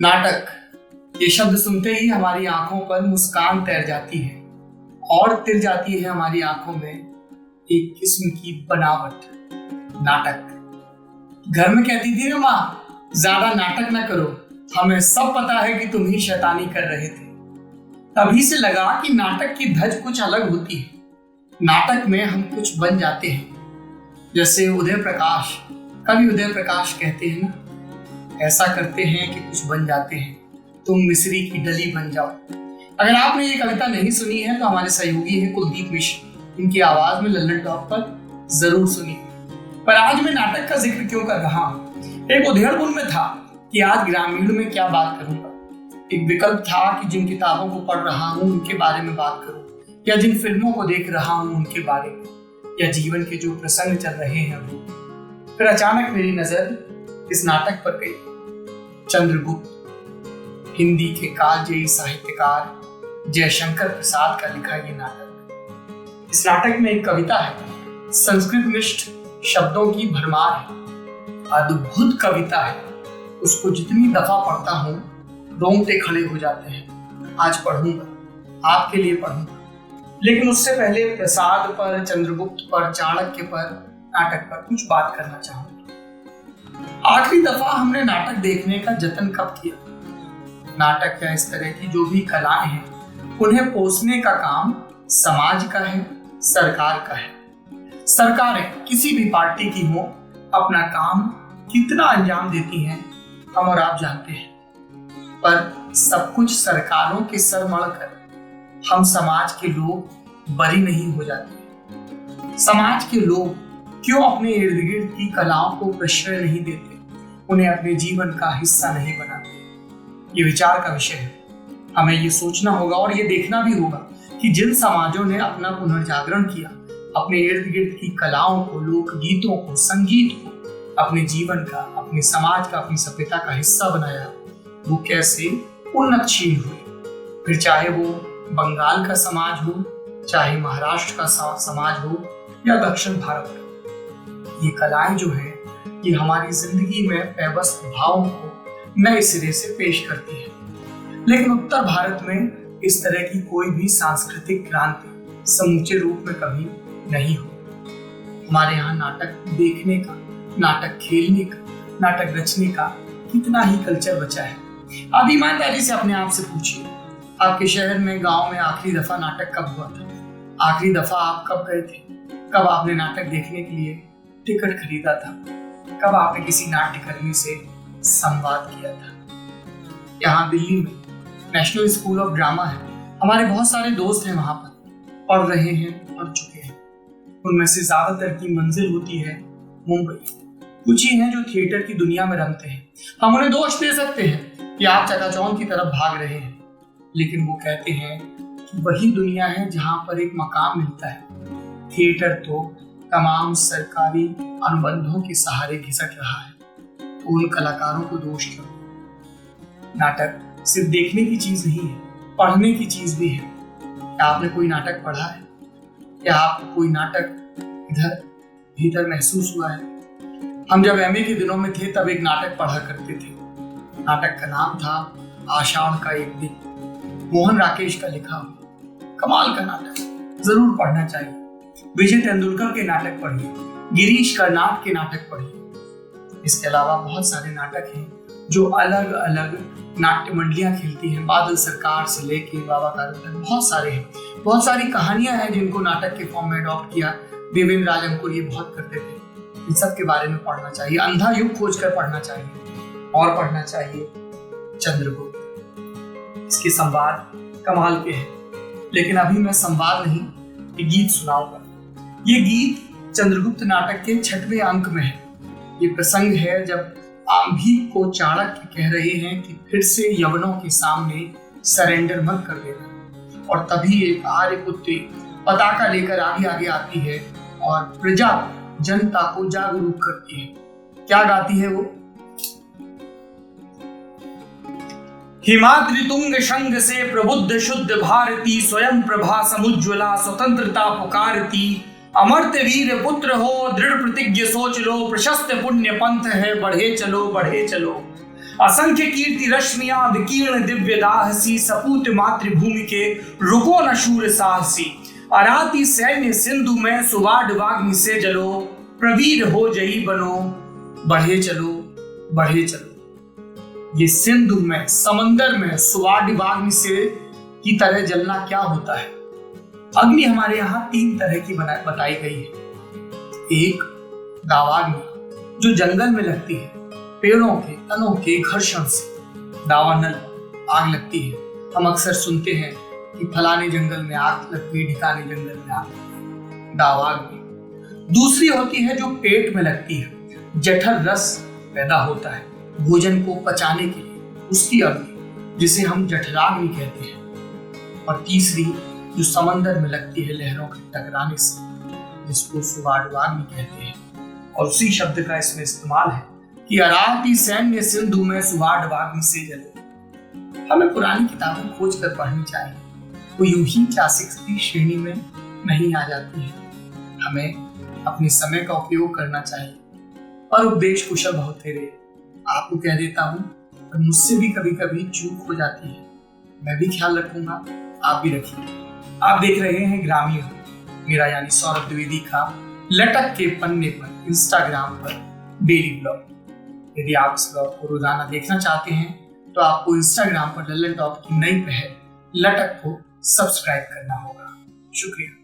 नाटक, ये शब्द सुनते ही हमारी आंखों पर मुस्कान तैर जाती है और तिर जाती है हमारी आंखों में एक किस्म की बनावट। नाटक। घर में कहती थी ना माँ, ज्यादा नाटक ना करो, हमें सब पता है कि तुम ही शैतानी कर रहे थे। तभी से लगा कि नाटक की धज कुछ अलग होती है। नाटक में हम कुछ बन जाते हैं। जैसे उदय प्रकाश, कवि उदय प्रकाश कहते हैं ना, ऐसा करते हैं कि कुछ बन जाते हैं, तुम मिस्री की डली बन जाओ। अगर आपने ये कविता नहीं सुनी है तो हमारे सहयोगी हैं कुलदीप मिश्र, इनकी आवाज में लल्लन टॉप पर जरूर सुनिए। पर आज मैं नाटक का जिक्र क्यों कर रहा हूँ? एक उधेड़बुन में था कि आज ग्रामीण में क्या बात करूंगा। एक विकल्प था कि जिन किताबों को पढ़ रहा हूँ उनके बारे में बात करूं, या जिन फिल्मों को देख रहा हूँ उनके बारे में, या जीवन के जो प्रसंग चल रहे हैं वो। फिर अचानक मेरी नजर इस नाटक पर गई। चंद्रगुप्त, हिंदी के कालजयी साहित्यकार जयशंकर प्रसाद का लिखा ये नाटक। इस नाटक में एक कविता है, संस्कृत मिष्ट शब्दों की भरमार है, अद्भुत कविता है। उसको जितनी दफा पढ़ता हूँ रोंगटे खड़े हो जाते हैं। आज पढ़ूंगा, आपके लिए पढ़ूंगा, लेकिन उससे पहले प्रसाद पर, चंद्रगुप्त पर, चाणक्य पर, नाटक पर कुछ बात करना चाहूंगा। आखिरी दफा हमने नाटक देखने का जतन कब किया? नाटक या इस तरह की जो भी कलाएं हैं उन्हें पोसने का काम समाज का है, सरकार का है। सरकारें किसी भी पार्टी की हो अपना काम कितना अंजाम देती हैं हम और आप जानते हैं, पर सब कुछ सरकारों के सर मढ़कर हम समाज के लोग बरी नहीं हो जाते। समाज के लोग क्यों अपने इर्द गिर्द की कलाओं को प्रश्रय नहीं देते, उन्हें अपने जीवन का हिस्सा नहीं बनाते? ये विचार का विषय है। हमें ये सोचना होगा और ये देखना भी होगा कि जिन समाजों ने अपना पुनर्जागरण किया, अपने इर्द गिर्द की कलाओं को, लोकगीतों को, संगीत को अपने जीवन का, अपने समाज का, अपनी सभ्यता का हिस्सा बनाया, वो कैसे उन्नतशील हुए। फिर चाहे वो बंगाल का समाज हो, चाहे महाराष्ट्र का समाज हो, या दक्षिण भारत का। ये कलाएं जो है ये हमारी जिंदगी में पैबस्त भावों को नए सिरे से पेश करती है। लेकिन उत्तर भारत में इस तरह की कोई भी सांस्कृतिक क्रांति समूचे रूप में कभी नहीं हुई। हमारे यहाँ नाटक देखने का, नाटक खेलने का, नाटक रचने का कितना ही कल्चर बचा है। आप ईमानदारी से अपने आप से पूछिए, आपके शहर में, गांव में आखिरी दफा नाटक कब हुआ था? आखिरी दफा आप कब गए थे? कब आपने नाटक देखने के लिए टिकट खरीदा था? कब आपने किसी नाट्यकर्मी से संवाद किया था? यहाँ दिल्ली में नेशनल स्कूल ऑफ ड्रामा है। हमारे बहुत सारे दोस्त हैं वहां पर, पढ़ रहे हैं, पढ़ चुके हैं। उनमें से ज्यादातर की मंजिल होती है मुंबई। कुछ ही हैं जो थिएटर की दुनिया में रमते हैं। हम उन्हें दोष दे सकते हैं कि आप चकाचौंध की तरफ भाग रहे हैं, लेकिन वो कहते हैं कि वही दुनिया है जहां पर एक मकाम मिलता है। थिएटर तो तमाम सरकारी अनुबंधों के सहारे घिसट रहा है, तो उन कलाकारों को दोष क्यों? नाटक सिर्फ देखने की चीज नहीं है, पढ़ने की चीज भी है। क्या आपने कोई नाटक पढ़ा है? क्या आपको कोई नाटक इधर भीतर महसूस हुआ है? हम जब एमए के दिनों में थे तब एक नाटक पढ़ा करते थे। नाटक का नाम था आषाढ़ का एक दिन, मोहन राकेश का लिखा हुआ। कमाल का नाटक, जरूर पढ़ना चाहिए। विजय तेंदुलकर के नाटक पढ़िए, गिरीश कर्नाड के नाटक पढ़िए। इसके अलावा बहुत सारे नाटक हैं जो अलग अलग नाट्य मंडलियां खेलती हैं, बादल सरकार से लेके बाबा कारू तक बहुत सारे हैं। बहुत सारी कहानियां हैं जिनको नाटक के फॉर्म में अडॉप्ट किया। देवेंद्र राजंकुर ये बहुत करते थे। इन सब के बारे में पढ़ना चाहिए, अंधा युग खोज कर पढ़ना चाहिए, और पढ़ना चाहिए चंद्रगुप्त। इसके संवाद कमाल के हैं, लेकिन अभी मैं संवाद नहीं, ये गीत सुनाऊंगा। ये गीत चंद्रगुप्त नाटक के 6वें अंक में है। ये प्रसंग है जब आंभीक को चाणक्य कह रहे हैं कि फिर से यवनों के सामने सरेंडर मत कर देना, और तभी एक आर्यपुत्री पताका लेकर आगे आगे आती है और प्रजा, जनता को जागरूक करती है। क्या गाती है वो? हिमाद्रि तुंग शंग से प्रबुद्ध शुद्ध भारती, स्वयं प्रभा समुज्ज्वला स्वतंत्रता पुकारती, अमर्त्य वीर पुत्र हो, दृढ़ प्रतिज्ञ सोच लो, प्रशस्त पुण्य पंथ है, बढ़े चलो बढ़े चलो। असंख्य कीर्ति रश्मियां विकीर्ण दिव्य दाहसी, सपूत मातृभूमि के रुको न शूर साहसी। अराती सैन्य सिंधु में, सुवाड वाग्नि से जलो, प्रवीर हो जयी बनो, बढ़े चलो बढ़े चलो। ये सिंधु में, समंदर में सुवाड वाग्नि से की तरह जलना क्या होता है? अग्नि हमारे यहाँ 3 तरह की बताई गई है। एक दावाग्नि जो जंगल में लगती है, पेड़ों के तनों के घर्षण से दावानल आग लगती है। हम अक्सर सुनते हैं कि फलाने जंगल में आग लगती है, ढिकाने जंगल में आग लगती है, दावाग्नि। दूसरी होती है जो पेट में लगती है, जठर रस पैदा होता है भोजन को पचाने के लिए, उसकी अग्नि जिसे हम जठराग्नि कहते हैं। और तीसरी जो समंदर में लगती है लहरों के टकराने से, जिसको सुवाडवाग्नि कहते हैं। और उसी शब्द का इसमें इस्तेमाल है कि अराती सैन्य सिंधु में सुवाडवाग्नि से जले। हमें पुरानी किताबें खोज कर पढ़नी चाहिए, वो यूं ही क्लासिक्स की श्रेणी में नहीं आ जाती है। हमें अपने समय का उपयोग करना चाहिए। और उपदेश कुशल बहुतेरे, आपको कह देता हूँ, पर मुझसे भी कभी कभी चूक हो जाती है। मैं भी ख्याल रखूंगा, आप भी रखिए। आप देख रहे हैं ग्रामीण, मेरा यानी सौरभ द्विवेदी का लटक के पन्ने पर इंस्टाग्राम पर डेली ब्लॉग। यदि आप इस ब्लॉग को रोजाना देखना चाहते हैं तो आपको इंस्टाग्राम पर लल्लन टॉप की नई पहल लटक को सब्सक्राइब करना होगा। शुक्रिया।